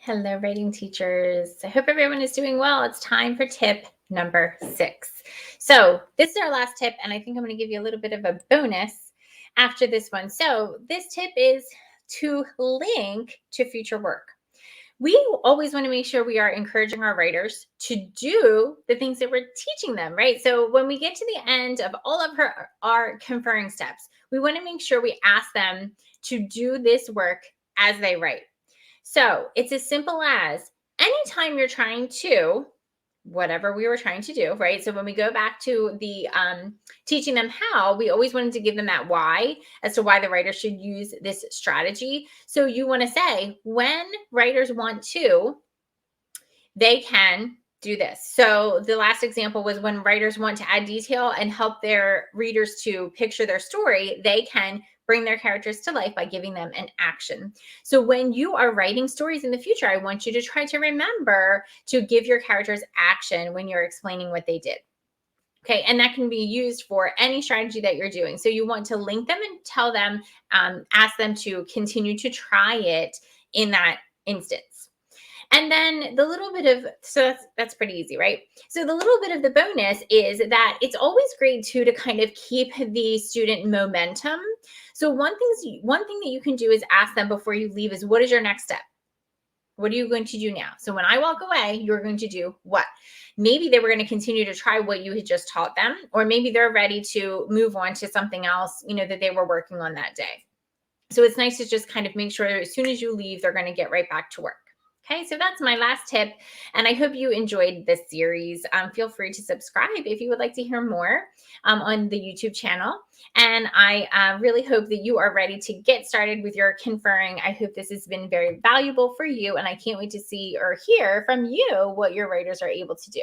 Hello, writing teachers. I hope everyone is doing well. It's time for tip number 6. So, this is our last tip, and I think I'm going to give you a little bit of a bonus after this one. So, this tip is to link to future work. We always want to make sure we are encouraging our writers to do the things that we're teaching them, right? So, when we get to the end of all of our conferring steps, we want to make sure we ask them to do this work as they write. So it's as simple as anytime you're trying to, whatever we were trying to do, right? So when we go back to the teaching them how, we always wanted to give them that why as to why the writer should use this strategy. So you want to say, when writers want to, they can do this. So the last example was when writers want to add detail and help their readers to picture their story, they can bring their characters to life by giving them an action. So when you are writing stories in the future, I want you to try to remember to give your characters action when you're explaining what they did. Okay, and that can be used for any strategy that you're doing. So you want to link them and tell them, ask them to continue to try it in that instance. And then the little bit of, so that's pretty easy, right? So the little bit of the bonus is that it's always great too to kind of keep the student momentum. So one thing that you can do is ask them before you leave is, what is your next step? What are you going to do now? So when I walk away, you're going to do what? Maybe they were going to continue to try what you had just taught them, or maybe they're ready to move on to something else, that they were working on that day. So it's nice to just kind of make sure as soon as you leave, they're going to get right back to work. Okay, so that's my last tip, and I hope you enjoyed this series. Feel free to subscribe if you would like to hear more on the YouTube channel. And I really hope that you are ready to get started with your conferring. I hope this has been very valuable for you, and I can't wait to see or hear from you what your writers are able to do.